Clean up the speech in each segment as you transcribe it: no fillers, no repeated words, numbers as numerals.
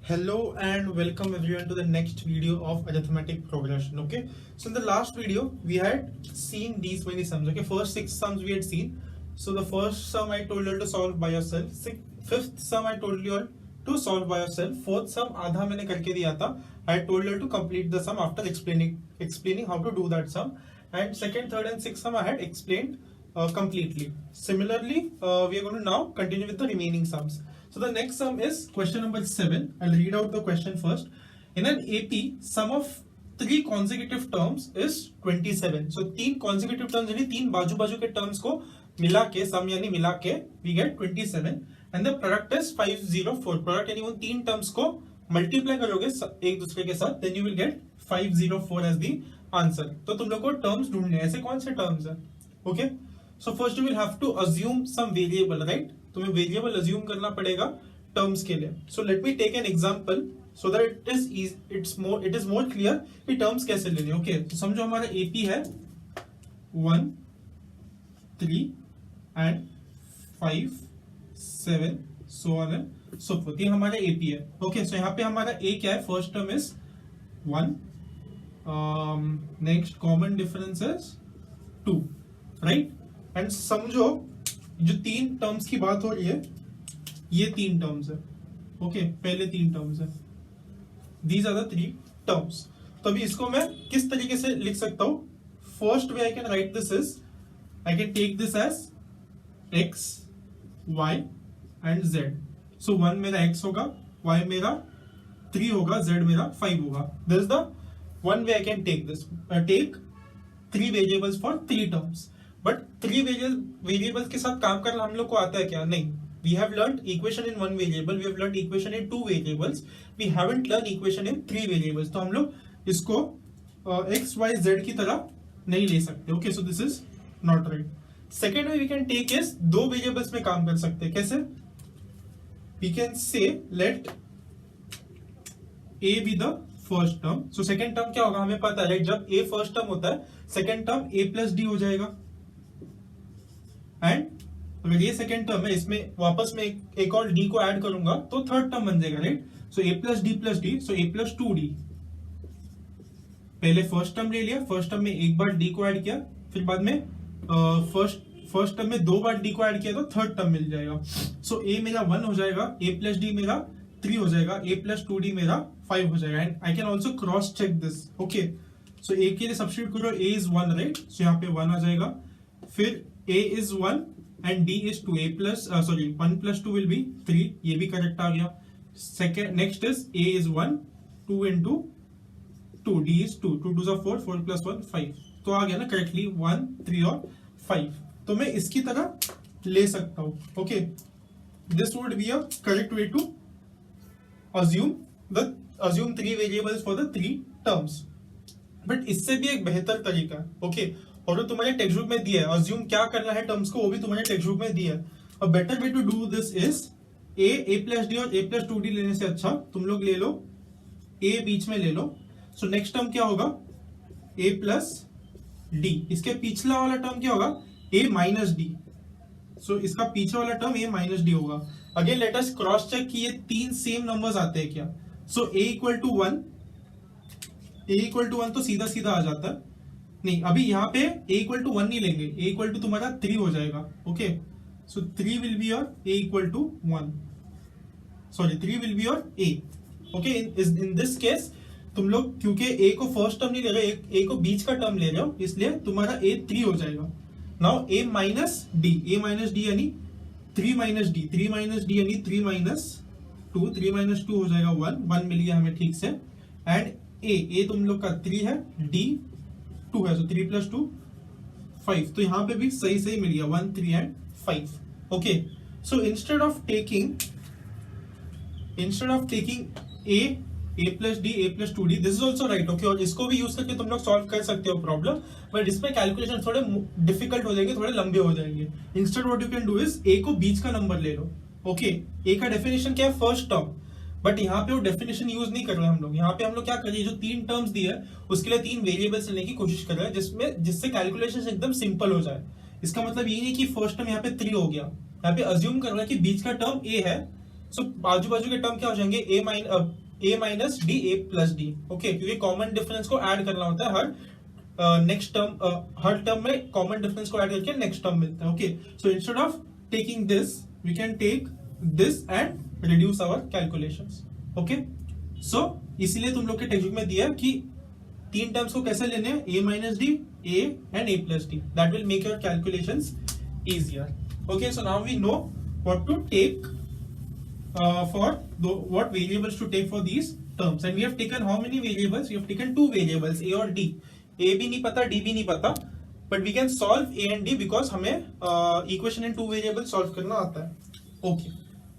Hello and welcome everyone to the next video of arithmetic progression. Okay, so in the last video we had seen these many sums. Okay, first 6 sums we had seen. So the first sum I told you all to solve by yourself. Fifth sum I told you all to solve by yourself. Fourth sum आधा मैंने करके दिया था. I told you all to complete the sum after explaining how to do that sum. And second, third, and sixth sum I had explained completely. Similarly, we are going to now continue with the remaining sums. So the next sum is question number 7. I'll read out the question first. In an AP, sum of 3 consecutive terms is 27. So 3 consecutive terms यानी 3 बाजू-बाजू के terms को मिला के sum यानी मिला के we get 27 and the product is 504. Product यानी उन 3 terms को multiply करोगे एक दूसरे के साथ then you will get 504 as the answer. तो तुम लोग को terms ढूंढने हैं. ऐसे कौन से terms हैं? Okay. So first you will have to assume some variable, right? तुम्हें वेरिएबल अज्यूम करना पड़ेगा टर्म्स के लिए. So let me take an example so that it is more clear कि टर्म्स कैसे लेने. ओके, तो समझो हमारा एपी है 1 3 and 5 7 so on and so fourth. ये हमारा एपी है. ओके, सो यहाँ पे हमारा ए क्या है? First term is 1, next common difference is 2, right? And समझो जो 3 टर्म्स की बात हो रही है ये 3 टर्म्स है. ओके, पहले 3 टर्म्स है. These are the 3 terms. तो अभी इसको मैं किस तरीके से लिख सकता हूं? First way I can write this is I can take this as x y and z. So 1 मेरा x होगा, y मेरा 3 होगा, z मेरा 5 होगा. This is the one way I can take this. Take 3 variables for 3 terms. But 3 variables के साथ काम करना हम लोग को आता है क्या? नहीं. We have learned equation in 1 variable, we have learned equation in 2 variables, we haven't learned equation in 3 variables. तो हम लोग इसको x, y, z की तरह नहीं ले सकते. Okay, so this is not right. Second way we can take is 2 variables में काम कर सकते हैं. कैसे? We can say let a be the first term. So second term क्या होगा? हमें पता है, right? जब a first term होता है, second term a plus d हो जाएगा. एंड अगर ये सेकेंड टर्म है, इसमें वापस में एक और डी को ऐड करूंगा तो थर्ड टर्म बन जाएगा, राइट? सो ए प्लस डी, सो ए प्लस 2d. पहले फर्स्ट टर्म ले लिया, फर्स्ट टर्म में एक बार डी को ऐड किया, फिर बाद में फर्स्ट टर्म में 2 बार डी को ऐड किया तो थर्ड टर्म मिल जाएगा. सो ए मेरा 1 हो जाएगा, ए प्लस डी मेरा 3 हो जाएगा, ए प्लस 2d मेरा 5 हो जाएगा. And I can also cross check this. Okay, so a के लिए सब्स्टिट्यूट करो, ए इज 1, राइट? सो यहाँ पे 1 आ जाएगा. फिर a is 1 and d is 2. 1 plus 2 will be 3. ये भी करेक्ट आ गया. Second, next is a is 1, 2 into 2, d is 2, 2 2 4, 4 plus 1 5. तो आ गया ना करेक्टली 1 3 और 5. तो मैं इसकी तरह ले सकता हूं. Okay, this would be a correct way to assume 3 variables for the 3 terms. But इससे भी एक बेहतर तरीका है. ओके, और जो तुम्हारे टेक्स्ट बुक में दिया है, अज्यूम क्या करना है टर्म्स को, वो भी तुम्हारे टेक्स्ट बुक में दिया है. A better way to do this is a plus d और ए प्लस 2d लेने से अच्छा तुम लोग ले लो ए बीच में ले लो. सो नेक्स्ट टर्म क्या होगा? ए प्लस डी. इसके पिछला वाला टर्म क्या होगा? ए माइनस डी. सो इसका पीछे वाला टर्म ए माइनस डी होगा. Again let us cross check कि ये 3 सेम नंबर्स आते हैं क्या. सो ए इक्वल टू 1 तो सीधा सीधा आ जाता है. नहीं, अभी यहाँ पे a इक्वल टू 1 नहीं लेंगे, a इक्वल टू तुम्हारा 3 हो जाएगा. Okay, so 3 will be your a equal to 1. Sorry, 3 will be your a. Okay, in this case तुम लोग क्योंकि a को फर्स्ट टर्म नहीं ले रहे, a को बीच का टर्म ले रहे हो, इसलिए तुम्हारा a 3 हो जाएगा. नाउ a माइनस डी यानी 3 माइनस डी, 3 माइनस डी यानी 3 माइनस 2, 3 माइनस 2 हो जाएगा 1 मिल गया हमें ठीक से. एंड a तुम लोग का 3 है, d 2 है, सो 3 प्लस 2 5. तो यहां पे भी सही मिल गया 1 3 and 5. Okay, so instead of taking a plus D, a plus 2d, this is also right. Okay, और इसको भी यूज करके तुम लोग सॉल्व कर सकते हो प्रॉब्लम, बट इसमें कैलकुलेशन थोड़े डिफिकल्ट हो जाएंगे, थोड़े लंबे हो जाएंगे. Instead what you can do is a को बीच का नंबर ले लो. ओके, a का डेफिनेशन क्या है? First term. बट यहाँ पे वो डेफिनेशन यूज नहीं कर रहे हम लोग. यहाँ पे हम लोग क्या करिए, जो 3 टर्म्स दिए है उसके लिए 3 वेरिएबल्स लेने की कोशिश कर रहे हैं जिससे कैलकुलेशन एकदम सिंपल हो जाए. इसका मतलब ये नहीं कि फर्स्ट टर्म यहाँ पे 3 हो गया, यहाँ पे अज्यूम कर रहा है कि बीच का टर्म a है सो बाजू बाजू के टर्म क्या हो जाएंगे, a minus d a plus d, okay, क्योंकि कॉमन डिफरेंस को ऐड करना होता है हर नेक्स्ट टर्म, हर टर्म में कॉमन डिफरेंस को ऐड करके नेक्स्ट टर्म मिलता है, okay. So instead of taking this we can take this and reduce our calculations, okay. So इसीलिए तुम लोग के टेक्स्ट बुक में दिया कि तीन टर्म्स को कैसे लेने हैं, a minus d, a and a plus d. That will make your calculations easier. Okay, so now we know what to take what variables to take for these terms. And we have taken how many variables? We have taken two variables, a और d. a भी नहीं पता, d भी नहीं पता, but we can solve a and d because हमें equation in two variables solve करना आता है. Okay,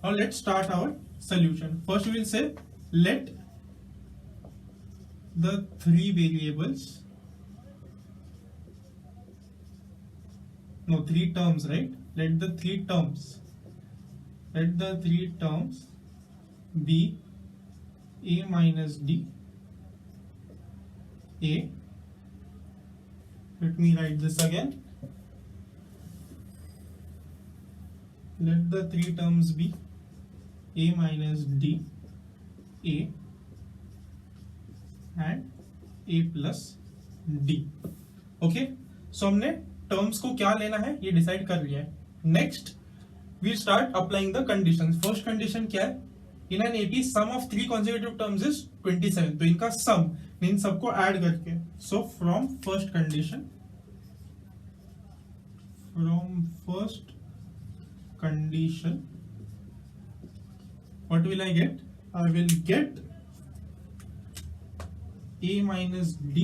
now let's start our solution. First we will say let the three variables, no, three terms, right? Let the three terms be a minus d, a, let me write this again, let the three terms be a minus d, a and a plus d, okay. So हमने terms को क्या लेना है ये decide कर लिया है। Next we start applying the conditions. First condition क्या है, in an AP sum of three consecutive terms is 27, तो इनका सम, इन सबको ऐड करके, so from first condition what will I get, I will get a minus d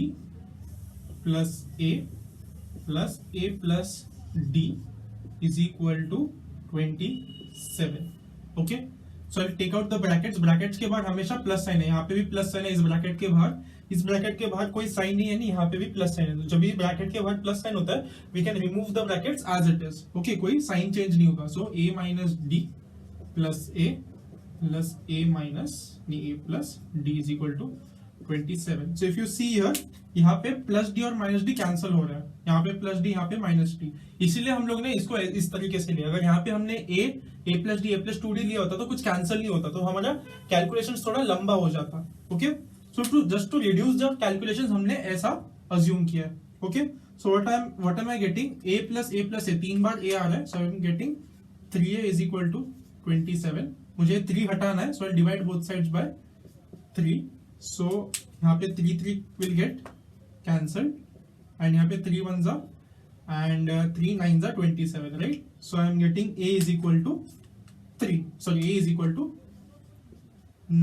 plus a plus d is equal to 27, okay। so I'll take out the brackets, brackets के बाहर हमेशा plus sign है, यहाँ पे भी plus sign है इस bracket के बाहर, इस ब्रैकेट के बाहर कोई साइन नहीं है, नहीं यहाँ पे भी प्लस साइन है, तो जब भी ब्रैकेट के बाहर प्लस साइन होता है we can remove the brackets as it is, okay, कोई साइन चेंज नहीं होगा। सो a minus d plus a minus a plus d is equal to 27. So if you see here, यहाँ पे plus d और minus D cancel हो रहा है, यहाँ पे प्लस डी, यहाँ पे माइनस डी, इसीलिए हम लोग ने इसको इस तरीके से लिया। अगर यहाँ पे हमने a plus D, a plus 2d लिया होता तो कुछ कैंसिल नहीं होता, तो हमारा कैलकुलेशन थोड़ा लंबा हो जाता, okay. So just to reduce the calculation हमने ऐसा अज्यूम किया, okay. So what am I getting, a plus a, तीन बार a आ रहा है, so I am getting 3a is equal to 27। मुझे 3 हटाना है, so I divide both sides by 3, so यहाँ पे 3 will get cancelled and यहाँ पे 3 ones are and 3 nines are 27, right? So I am getting a is equal to 3, sorry, a is equal to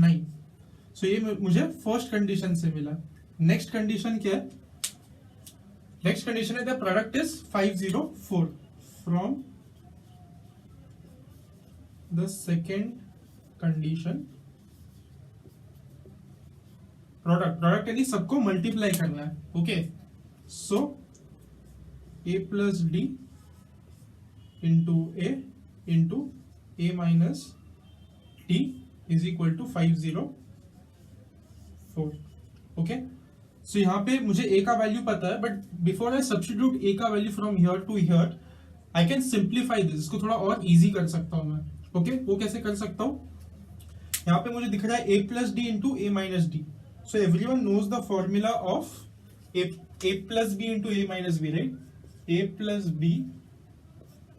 9. So ये मुझे first condition से मिला। Next condition क्या है, नेक्स्ट कंडीशन है the product is 504 from the second condition. Product यानी सबको multiply करना है, okay. So a plus d into a minus t is equal to 504, okay. So यहाँ पे मुझे a का वैल्यू पता है, but before I substitute a का value from here to here I can simplify this, इसको थोड़ा और इजी कर सकता हूं मैं, ओके। वो कैसे कर सकता हूं, यहाँ पे मुझे दिख रहा है a plus d into a minus D. So everyone knows the formula of a plus b into a minus b, right? a plus b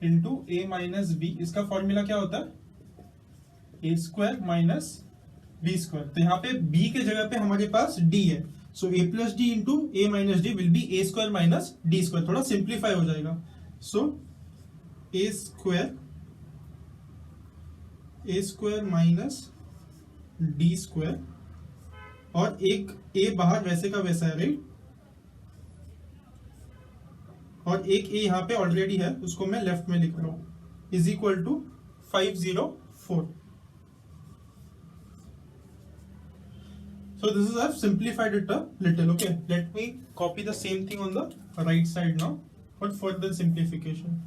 into a minus b, इसका फॉर्मूला क्या होता है, a square minus b square. तो यहाँ पे b के जगह पे हमारे पास d है, सो a plus d into a minus d will be a square minus d square, थोड़ा सिंप्लीफाई हो जाएगा। सो a square minus d square, और एक a बाहर वैसे का वैसा है, राइट, और एक a यहाँ पे ऑलरेडी है, उसको मैं लेफ्ट में लिख रहा हूं, is equal to 504। So this is I've simplified it a little, okay. Let me copy the same thing on the right side now for further simplification.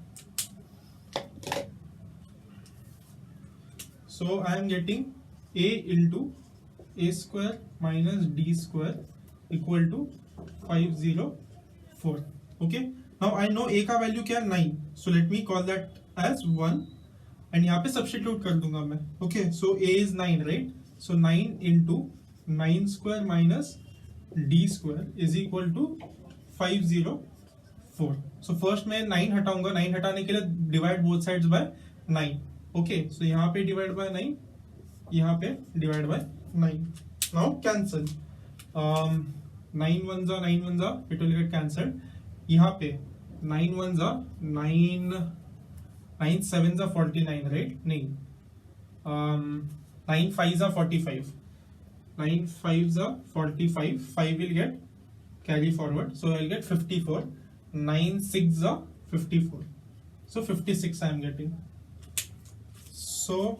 So I am getting a into a square minus d square equal to 504, okay. Now I know a का value क्या है 9, so let me call that as 1 and यहाँ पे substitute कर दूंगा मैं. Okay, so a is 9 right. So 9 into 9 square minus d square is equal to 504. So first मैं 9 हटाऊंगा. 9 हटाने के लिए divide both sides by 9. Okay, so यहाँ पे डिवाइड बाय 9, यहाँ पे डिवाइड बाय 9. Now cancel. 9 1 जा 9 1 जा, इट विल गेट कैंसल्ड. यहाँ पे 9 1 जा 9, 9 7 जा 49 राइट. नहीं, 9 5 जा 45, 9 5 जा 45, 5 will get carry forward, so I'll get 54. 9 6 जा 54, so 56 I am getting. So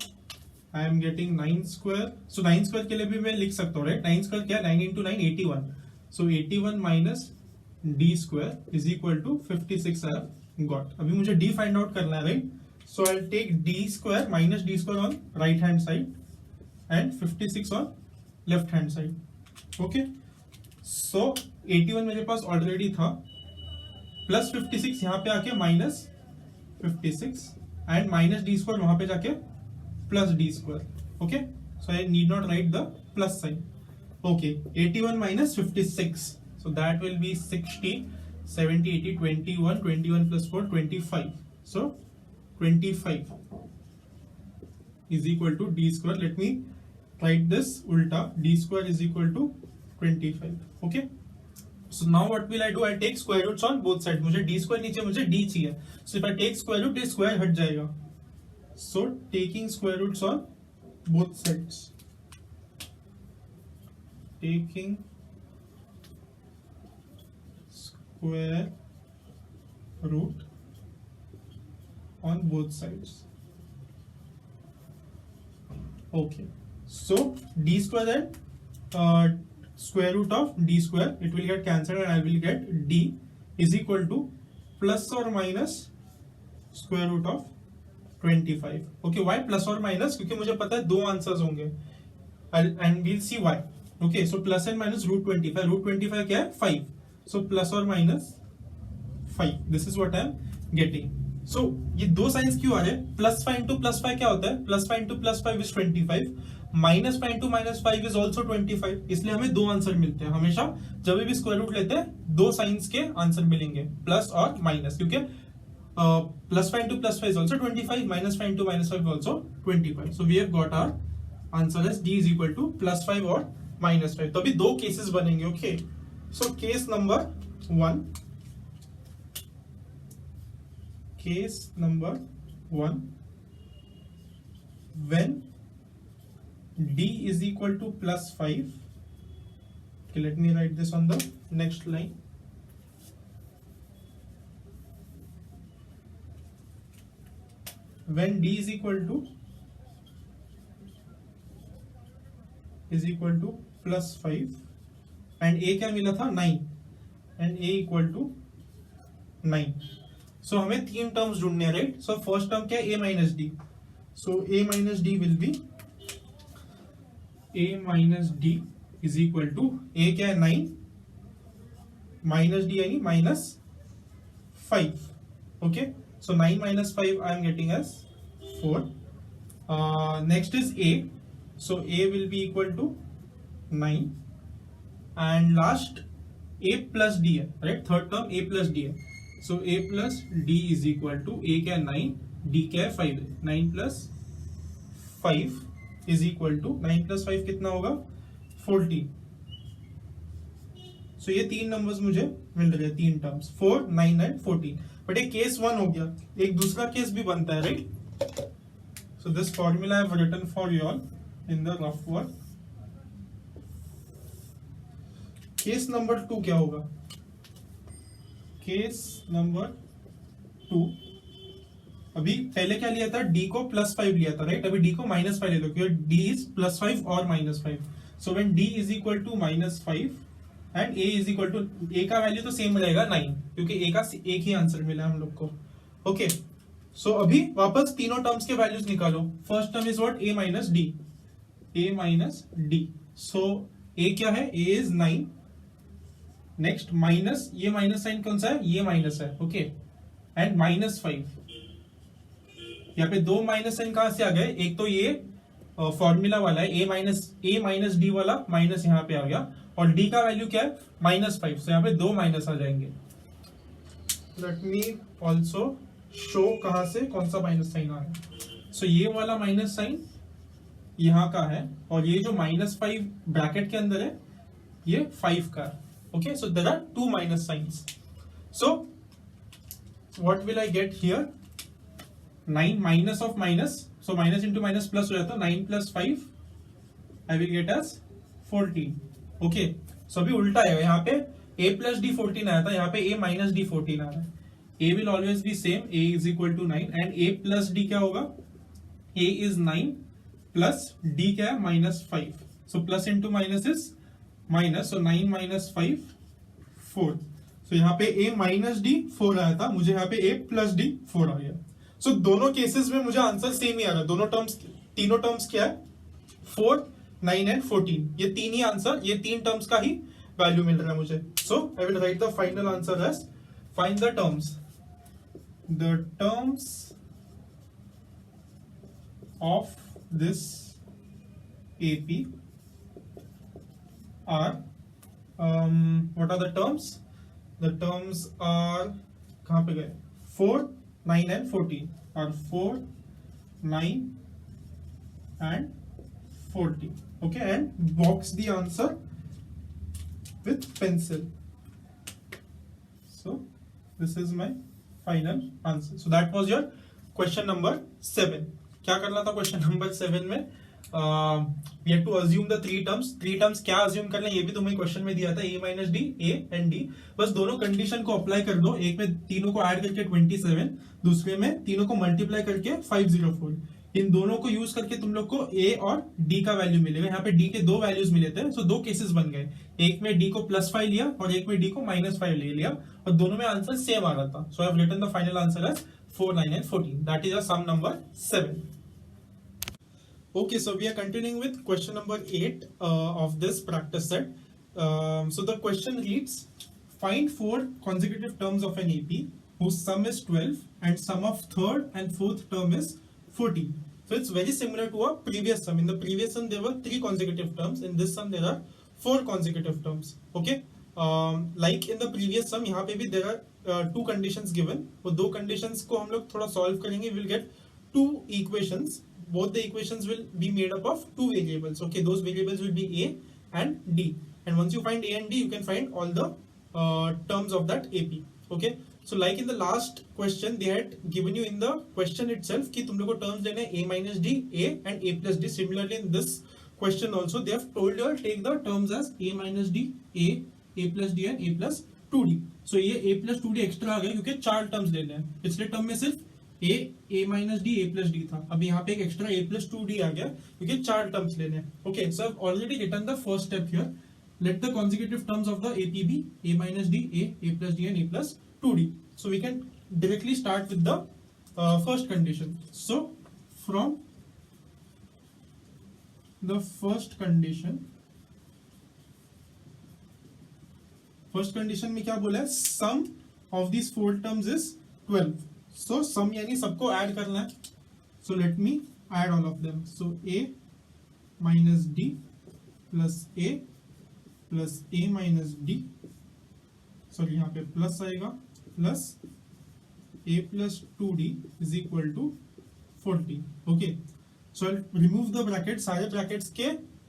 I am getting 9 square. So 9 square के लिए भी मैं लिख सकता हूँ राइट. 9 square क्या है? 9 into 9 81. So 81 minus d square is equal to 56 I have got. अभी मुझे d find out करना है right. So I'll take d square minus d square on right hand side and 56 on left hand side. Okay. So 81 मेरे पास already था, plus 56 यहाँ पे आके minus 56 and minus D square वहां पे जाके plus D square. Okay, so I need not right the plus sign. Okay, 81 minus 56, so that will be 60, 70, 80, 21, 21 plus 4, 25. So 25 is equal to d square. Let me write this ulta. D square is equal to 25. Okay. So now what will I do? I'll take square roots on both sides. मुझे d square नीचे मुझे d चाहिए. So if I take square root, ये square हट जाएगा. So taking square roots on both sides. Taking square root on both sides. Okay. So d square and square root of d square, it will get cancelled and I will get d is equal to plus or minus square root of 25. Okay, why plus or minus? क्योंकि मुझे पता है दो answers होंगे and we'll see why. Okay, so plus and minus root 25. root 25 क्या है? 5. So plus or minus 5. This is what I am getting. So ये दो साइंस क्यों आ रहे हैं? प्लस 5 इंटू प्लस 5 क्या होता है? Plus 5 into plus 5 is 25, minus 5 into minus 5 is also 25. इसलिए हमें दो आंसर मिलते हैं. हमेशा जब भी स्क्वायर रूट लेते हैं दो साइंस के आंसर मिलेंगे, प्लस और माइनस, क्योंकि plus 5 into plus 5 is also 25, minus 5 into minus 5 also 25. So we have got our answer as d is equal to plus 5 और माइनस 5. तो अभी दो केसेस बनेंगे. Okay, so case number 1. Case number 1, when d is equal to plus 5. Okay, let me write this on the next line. When d is equal to plus 5 and a क्या मिला था? 9 and a equal to 9. सो हमें तीन terms ढूंढने हैं right. So first term क्या है? a minus d. So a minus d will be a minus d is equal to a क्या है? 9 माइनस डी यानी minus 5. Okay, so 9 minus 5 I am getting as 4. Next is a. So a will be equal to 9 and last a plus d है right. Third term a plus d है. So a plus d is equal to a क्या है? 9, d क्या है? 5. 9 plus 5 is equal to 9 plus 5 कितना होगा? 40. So ये तीन नंबर्स मुझे मिल रहे हैं, तीन टर्म्स 4, 9 एंड 14. बट ये केस 1 हो गया. एक दूसरा केस भी बनता है right. So this formula I have written for you all in the rough work. Case number 2 क्या होगा? केस नंबर 2, अभी पहले क्या लिया था? d को प्लस 5 लिया था राइट. अभी d को माइनस 5 ले लो क्योंकि d इज प्लस 5 और minus 5. So when d is equal to minus 5 and a is equal to, a का वैल्यू तो सेम रहेगा 9 क्योंकि a का एक ही आंसर मिला हम लोग को. ओके, सो अभी वापस तीनों टर्म्स के वैल्यूज निकालो. First term is what? a minus D. a minus d. So a क्या है? a is 9. नेक्स्ट माइनस, ये माइनस साइन कौन सा है? ये माइनस है. ओके, एंड माइनस 5 यहाँ पे दो माइनस साइन कहां से आ गए, एक तो ये फॉर्मूला वाला है ए माइनस डी वाला माइनस यहाँ पे आ गया, और डी का वैल्यू क्या है -5, तो यहाँ पे दो माइनस आ जाएंगे. लेट मी ऑल्सो शो कहां से कौन सा माइनस साइन आ रहा है. सो ये वाला माइनस साइन यहाँ का है, और ये जो -5 ब्रैकेट के अंदर है ये 5 का है. Okay, so there are two minus signs. So what will I get here, 9 minus of minus, so minus into minus plus हो जाता है, 9 + 5 I will get as 14. Okay, so अभी उल्टा है, यहाँ पे a + d 14 आया था, यहाँ पे a - d 14 आ रहा है. a will always be same, a is equal to 9, and a plus d क्या होगा, a is 9 plus d क्या है -5, so plus into minus is minus, so 9 - 5 4. so यहाँ पे a - d 4 आया था, मुझे यहाँ पे a plus d 4 आ गया. so दोनों केसेस में मुझे आंसर सेम ही आ रहा है. दोनों टर्म्स, तीनों टर्म्स क्या है, 4, 9 एंड 14, ये तीन ही आंसर, ये तीन टर्म्स का ही वैल्यू मिल रहा है मुझे. So I will write the final answer as, find the terms of this AP are, what are the terms? The terms are कहाँ पे गए, 4, 9 and 14, or 4, 9 and 14. Okay, and box the answer with pencil. So this is my final answer. So that was your question number 7. क्या करना था question number 7 में, we have to assume the three terms क्या assume करना है ये भी तुम्हें क्वेश्चन में दिया था, a - d, a and d. बस दोनों कंडीशन को अप्लाई कर दो, एक में तीनों को ऐड करके 27, दूसरे में तीनों को मल्टीप्लाई करके 504. इन दोनों को यूज करके तुम लोग को a और d का वैल्यू मिलेगा. यहाँ पे d के दो वैल्यूज मिले थे, सो दो केसेस बन गए, एक में d को +5 लिया और एक में d को -5 ले लिया, और दोनों में आंसर सेम आ रहा था. So I have written the final answer as 4, 9 and 14. That is some number 7. Okay, so we are continuing with question number 8 of this practice set. So the question reads, find 4 consecutive terms of an AP whose sum is 12 and sum of third and fourth term is 14. So it's very similar to a previous sum. In the previous sum there were 3 consecutive terms. In this sum there are 4 consecutive terms. Okay, like in the previous sum, यहाँ पे भी there are 2 conditions given. वो दो conditions को हम लोग थोड़ा solve करेंगे. We'll get 2 equations. Both the equations will be made up of 2 variables. Okay, those variables will be a and d, and once you find a and d you can find all the terms of that AP. Okay, so like in the last question they had given you in the question itself कि तुम लोग को terms लेने a - d, a and a plus d. Similarly in this question also they have told you take the terms as a - d, a plus d and a plus 2d. so ये a plus 2d extra आ गया क्योंकि 4 terms लेने हैं. पिछले term में सिर्फ a minus d, a plus d था. अब यहाँ पे एक एक्स्ट्रा a plus 2d आ गया क्योंकि 4 टर्म्स लेने हैं. Okay, so I have already written the first step here. Let the consecutive terms of the AP be a minus d, a plus d and a plus 2d. So we can directly start with the first condition. So from the first condition में क्या बोला है, sum of these 4 terms is 12. So sum यानी सबको add करना है. So let me add all of them. So a minus d plus a minus d, sorry यहाँ पे प्लस आएगा, plus a plus 2d is equal to 40. Okay, so I'll remove the brackets. सारे brackets के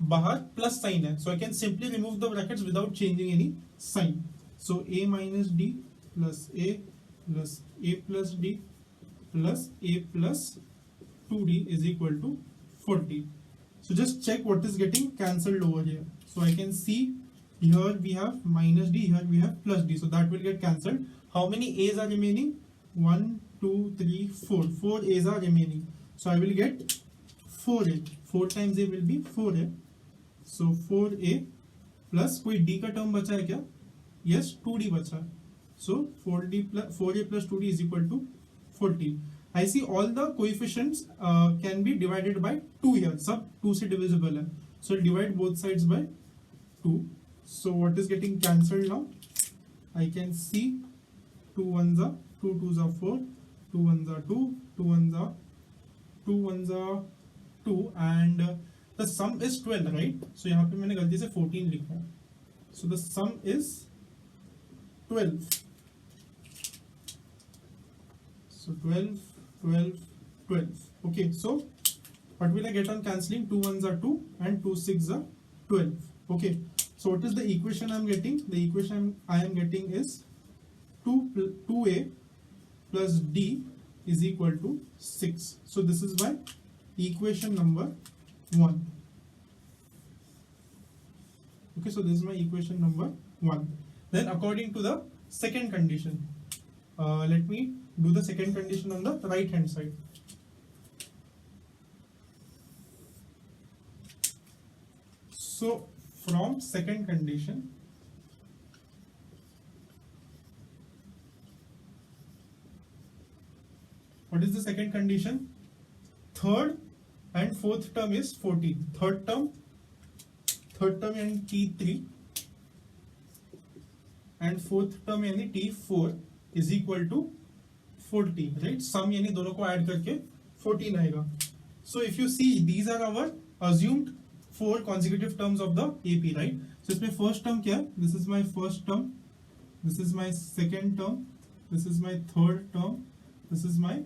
बाहर plus sign है, so I can simply remove the brackets without changing any sign. So a minus d plus a plus d plus a plus 2d is equal to 40. So just check what is getting cancelled over here. So I can see here we have minus d, here we have plus d, so that will get cancelled. How many a's are remaining? 1, 2, 3, 4. 4 a's are remaining. So I will get 4a. 4 times a will be 4a. So 4a plus कोई d का term बचा है क्या? Yes, 2d बचा है. So 4a plus 2d is equal to 14. I see all the coefficients can be divided by 2 here. सब 2 से divisible है. So I'll divide both sides by 2. So what is getting cancelled now? I can see 2 1s are 2 2s are 4, 2 1s are 2, 2 1s are 2 ones are 2 and the sum is 12, right? So यहाँ पे मैंने गलती से 14 लिखा है. So the sum is 12. So 12, 12, 12. Okay, so what will I get on cancelling? 2 ones are 2 and 2 6 are 12. Okay, so what is the equation I am getting? The equation I am getting is 2a plus d is equal to 6. So this is my equation number 1. Okay, so this is my equation number 1. Then according to the second condition, let me do the second condition on the right hand side. So from second condition, what is the second condition? Third and fourth term is 14. Third term यानी T3 and fourth term यानी T4 is equal to 14, right? Sum यानी दोनों को add करके 14 आएगा. So if you see, these are our assumed 4 consecutive terms of the AP, right? So इसमें first term क्या है? This is my first term, this is my second term, this is my third term, this is my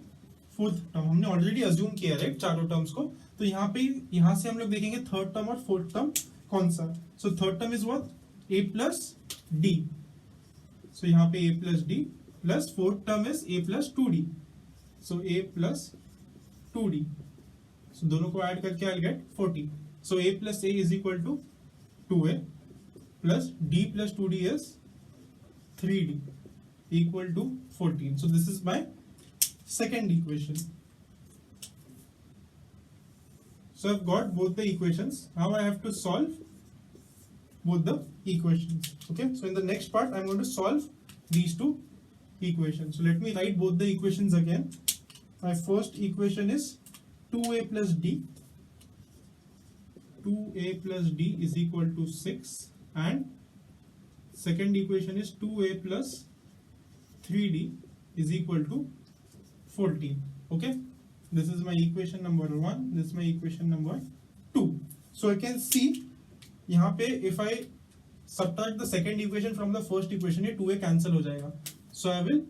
fourth term. हमने already assume किया, right? चारों terms को. तो यहाँ से हम लोग देखेंगे third term और fourth term कौन सा. So third term is what? A plus D. So यहाँ पे A plus D plus fourth term is A plus 2D. So A plus 2D. So दोनों को ऐड करके I'll get 40. So A plus A is equal to 2A plus D plus 2D is 3D equal to 14. So this is my second equation. So I've got both the equations. Now I have to solve both the equations. Okay, so in the next part I'm going to solve these two equations. So let me write both the equations again. My first equation is 2a plus d. 2a plus d is equal to 6, and second equation is 2a plus 3d is equal to 14. Okay, this is my equation number 1, this is my equation number 2. So I can see यहाँ पे if I subtract the second equation from the first equation, ये 2a cancel हो जाएगा. So I will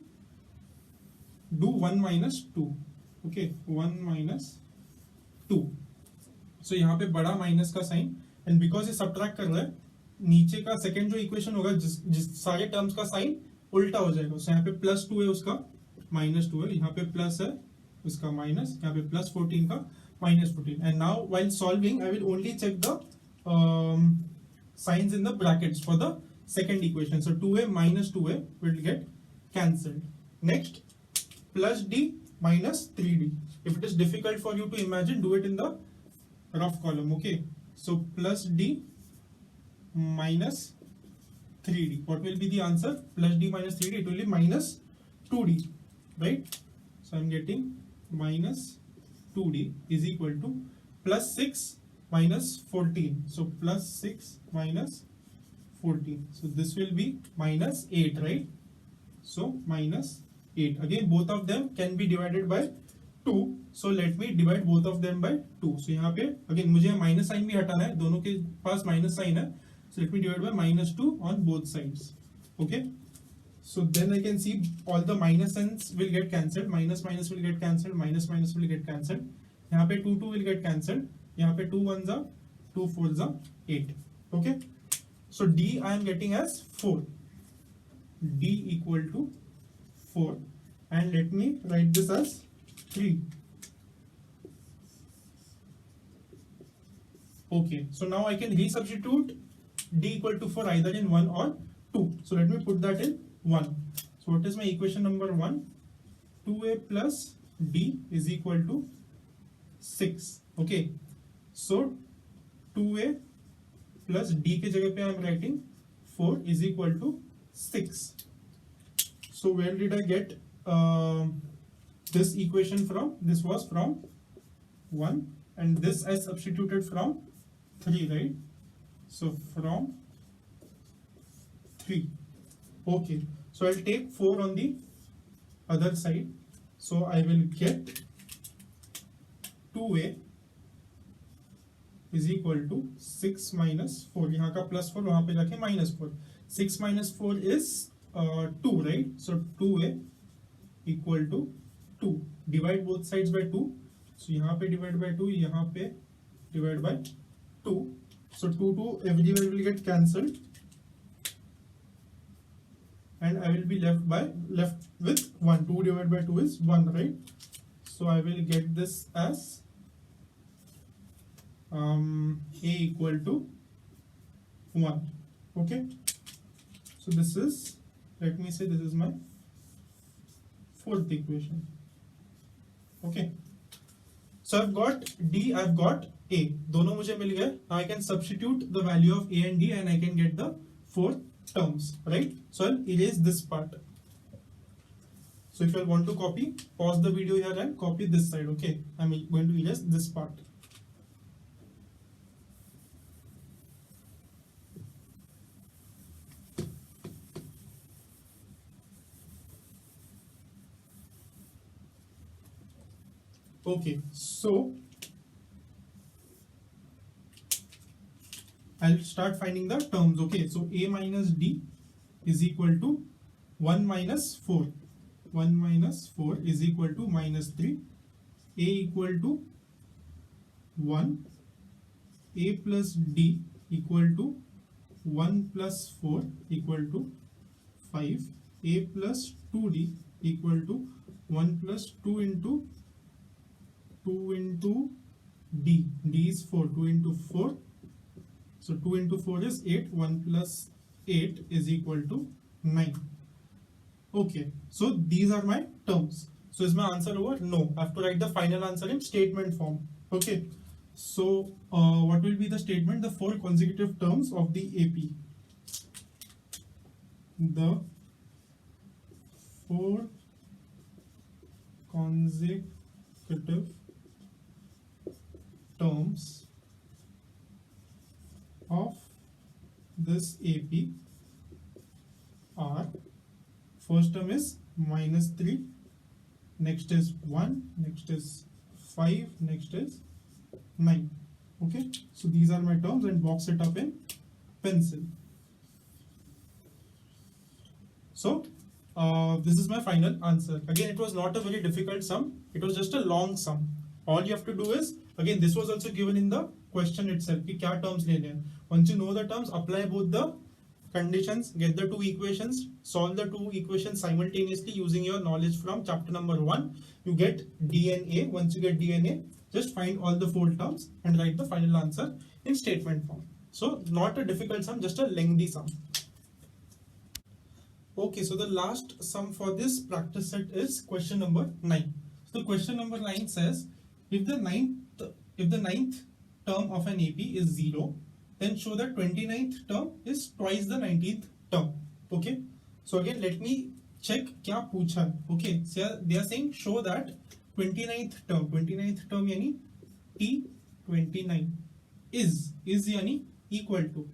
do 1 minus 2. Okay, 1 minus 2. So यहाँ पे बड़ा minus का sign, and because ये सब्ट्रैक्ट कर रहा है, नीचे का सेकंड जो इक्वेशन होगा जिस सारे टर्म्स का साइन उल्टा हो जाएगा. So यहाँ पे प्लस 2 है, उसका माइनस 2 है, यहाँ पे प्लस है उसका माइनस, यहाँ पे प्लस 14 का minus 14. And now while solving I will only check the signs in the brackets for the second equation. So 2a minus 2a will get cancelled. Next, plus d minus 3d. If it is difficult for you to imagine, do it in the rough column. Okay, so plus d minus 3d. What will be the answer? Plus d minus 3d, it will be minus 2d, right? So I'm getting minus 2d is equal to plus 6 minus 14. So plus 6 minus 14. So this will be minus 8, right? So minus 8. Again, both of them can be divided by 2. So let me divide both of them by 2. So यहाँ पे again मुझे minus sign भी हटाना है, दोनों के पास minus sign है. So let me divide by minus 2 on both sides. Okay. So then I can see all the minus signs will get cancelled. Minus minus will get cancelled. Minus minus will get cancelled. यहाँ पे 2 will get cancelled. यहाँ पे 2 1s are 2 4s are 8. Okay, so d I am getting as 4. D equal to 4, and let me write this as 3. Okay, so now I can resubstitute d equal to 4 either in 1 or 2. So let me put that in 1. So what is my equation number 1? 2a plus d is equal to 6. Okay, so 2a plus d के जगह पे I am writing 4 is equal to 6. So where did I get this equation from? This was from 1, and this I substituted from 3, right? So from 3. Okay, so I'll take 4 on the other side. So I will get 2a is equal to 6 minus 4, यहाँ का +4 वहां पे रखें -4, 6 minus 4 is 2, right? So 2a equal to 2, divide both sides by 2, सो यहाँ पे divide by 2, यहाँ पे divide by 2, so 2 everywhere will get cancelled and I will be left with 1. 2 divided by 2 is 1, right? So I will get this as a equal to 1. Okay, so this is, let me say this is my fourth equation. Okay, so I've got D, I've got A, दोनों मुझे मिल गए. Now I can substitute the value of A and D and I can get the four terms, right? So I'll erase this part. So if you want to copy, pause the video here and copy this side. Okay, I'm going to erase this part. Okay, so I'll start finding the terms. Okay, so A minus D is equal to 1 minus 4. 1 minus 4 is equal to -3. A equal to 1. A plus D equal to 1 plus 4 equal to 5. A plus 2D equal to 1 plus 2 into D. D is 4. 2 into 4. So 2 into 4 is 8, 1 plus 8 is equal to 9. Okay, so these are my terms. So is my answer over? No, I have to write the final answer in statement form. Okay, so what will be the statement? The 4 consecutive terms of the AP. The 4 consecutive terms of this AP are, first term is -3, next is 1, next is 5, next is 9. Okay, so these are my terms and box it up in pencil. So this is my final answer. Again, it was not a very difficult sum, it was just a long sum. All you have to do is, again this was also given in the question itself कि क्या terms लेने हैं. Once you know the terms, apply both the conditions, get the two equations, solve the two equations simultaneously using your knowledge from chapter number 1. You get D and A. Once you get D and A, just find all the 4 terms and write the final answer in statement form. So not a difficult sum, just a lengthy sum. Okay, so the last sum for this practice set is question number 9. So question number 9 says, if the ninth term of an AP is 0, then show that 29th term is twice the 19th term. Okay, so again let me check क्या पूछा. Okay, so they are saying show that 29th term यानी T29 is यानी equal to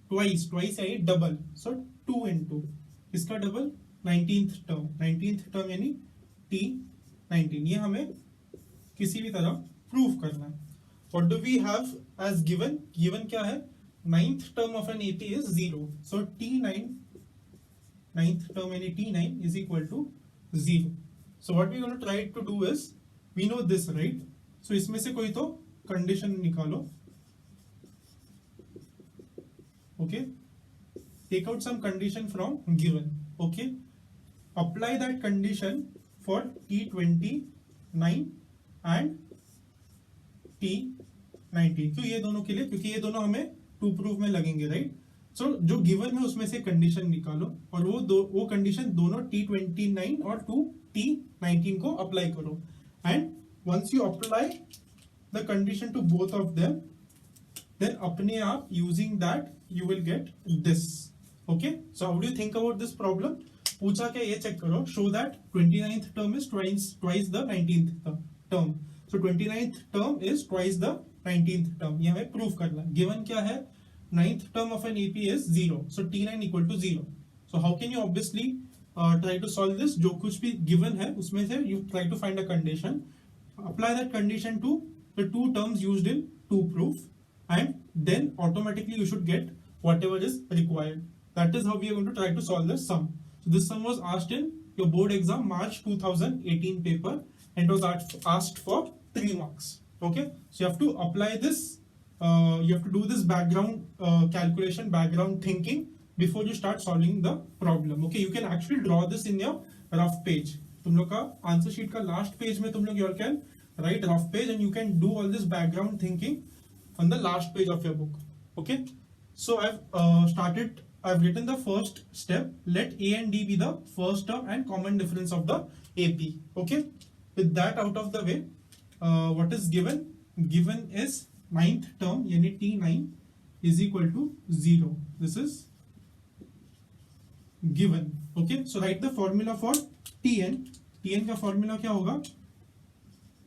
twice यानी double, so 2 into इसका double 19th term यानी T19. ये हमें किसी भी तरह प्रूव करना है. What do we have as given? Given क्या है? Ninth term of an AP is 0. So T9, ninth term यानी T9 is equal to 0. So what we're going to try to do is, we know this, right? So इसमें से कोई तो condition निकालो. Okay? Take out some condition from given. Okay? Apply that condition for T29 and T19. क्यों ये दोनों के लिए? क्योंकि ये दोनों हमें टू प्रूफ में लगेंगे, राइट? सो जो गिवन है उसमें से कंडीशन निकालो और वो कंडीशन दोनों T29 और T19 को अप्लाई करो. And once you apply the condition to both of them, then अपने आप using that you will get this. Okay, so how do you think about this problem? पूछा क्या, ये चेक करो. Show that 29th term is twice the 19th term. So 29th term is twice the 19th term. ये हमें proof करना है. Given क्या है? 9th term of an AP is 0. So T9 equal to 0. So how can you obviously try to solve this? जो कुछ भी given है उसमें से you try to find a condition. Apply that condition to the two terms used in to proof, and then automatically you should get whatever is required. That is how we are going to try to solve this sum. So this sum was asked in your board exam March 2018 paper, and it was asked for 3 marks. Okay, so you have to apply this, you have to do this background calculation, background thinking before you start solving the problem. Okay, you can actually draw this in your rough page. तुम लोग का answer sheet का last page में तुम लोग you can write rough page and you can do all this background thinking on the last page of your book. Okay, so I've written the first step. Let A and D be the first term and common difference of the AP. Okay, with that out of the way, what is given? Given is ninth term, yani T9 is equal to 0. This is given. Okay, so write the formula for Tn. Tn का formula क्या होगा?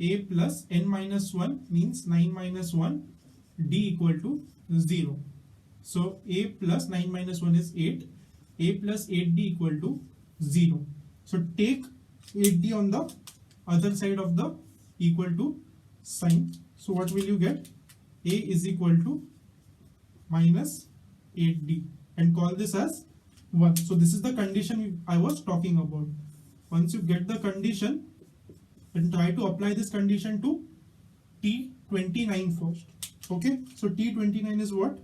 A plus n minus 1 means 9 minus 1, D equal to 0. So A plus 9 minus 1 is 8, A plus 8D equal to 0. So take 8D on the other side of the equal to sign. So what will you get? A is equal to minus 8D, and call this as 1. So this is the condition I was talking about. Once you get the condition, then try to apply this condition to T29 first. Okay, so T29 is what?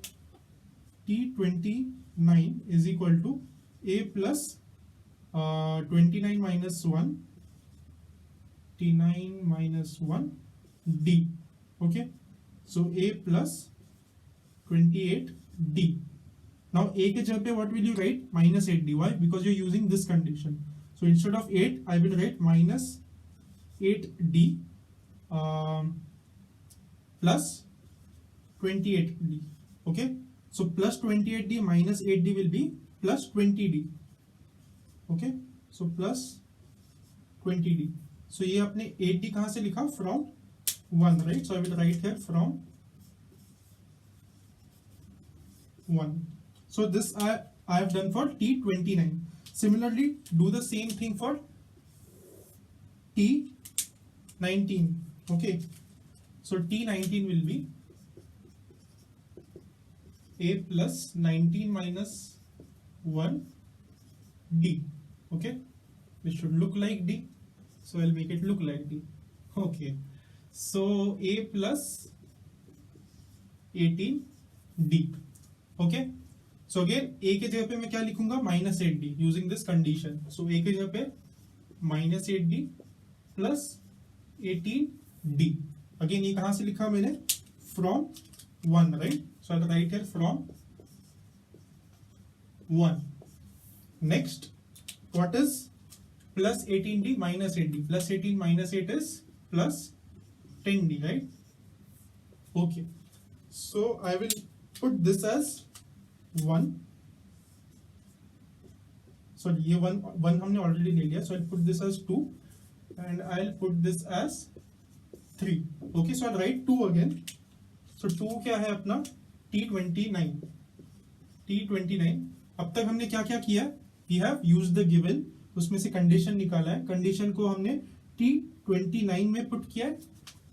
T29 is equal to A plus 29 minus 1, T9 minus 1 D. Okay, so A plus 28 D. Now A के जगह पे what will you write? Minus 8 D. Why? Because you're using this condition. So instead of 8, I will write minus 8 D plus 28 D. Okay, so plus 28 D minus 8 D will be plus 20 D. Okay, so plus 20 D. So ये आपने 8 D कहाँ से लिखा? From 1, right? So I will write here from 1. So this I have done for T29. Similarly, do the same thing for T19. Okay, so T19 will be A plus 19 minus 1 D. Okay, this should look like D, so I'll make it look like D. Okay, so A plus 18 D. Okay, so again A के जगह पे मैं क्या लिखूंगा? minus 8D using this condition. So A के जगह पे minus 8D plus 18D. Again ये कहाँ से लिखा मैंने? From 1, right? So I'll write here from 1. Next, what is plus 18D minus 8D? Plus 18 minus 8 is plus 10D, right? Okay, so I will put this as 1. So ये 1 हमने already ले लिया. So I'll put this as 2 and I'll put this as 3. Okay, so I'll write 2 again. So 2 क्या है अपना? T29. T29. अब तक हमने क्या क्या किया? We have used the given. उसमें से कंडीशन निकाला है. कंडीशन को हमने T29 में पुट किया,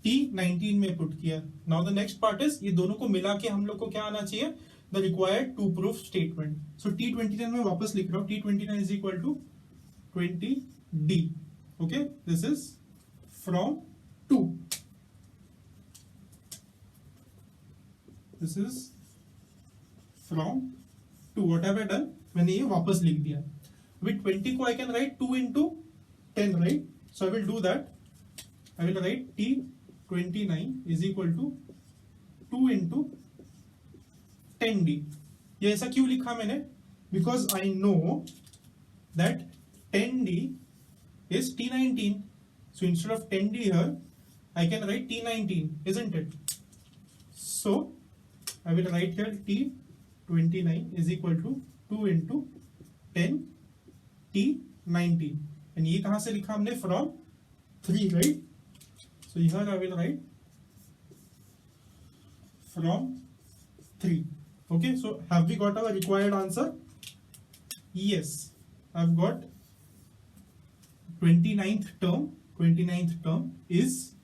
T19 में पुट किया. Now the next part is ये दोनों को मिला के हम लोग को क्या आना चाहिए? The required to proof statement. So T29 में वापस लिख रहा हूँ. T29 is equal to 20D. Okay, this is from 2. This is from 2. What have I done? मैंने ये वापस लिख दिया. With 20 को I can write 2 into 10, right? So I will do that. I will write T29 is equal to 2 into 10D. ये ऐसा क्यों लिखा मैंने? Because I know that 10D is T19. So instead of 10D here, I can write T19, isn't it? So I will write here T29 is equal to 2 into 10 T19. And ये कहाँ से लिखा हमने? From 3, right? So here I will write from 3. Okay, so have we got our required answer? Yes, I've got 29th term. 29th term is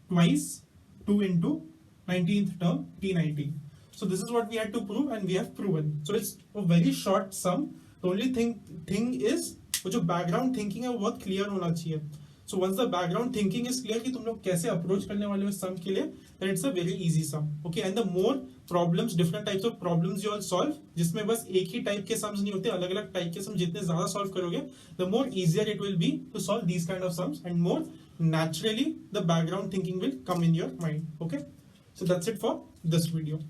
twice 2 into 19th term T19. So this is what we had to prove and we have proven. So it's a very short sum. The only thing is वो जो background thinking है वो बहुत clear होना चाहिए. So once the background thinking is clear कि तुम लोग कैसे approach करने वाले हो sum के लिए, then it's a very easy sum. Okay, and the more problems, different types of problems you all solve, जिसमें बस एक ही type के sums नहीं होते, अलग अलग type के sums जितने ज़्यादा solve करोगे, the more easier it will be to solve these kind of sums, and more naturally the background thinking will come in your mind. Okay, so that's it for this video.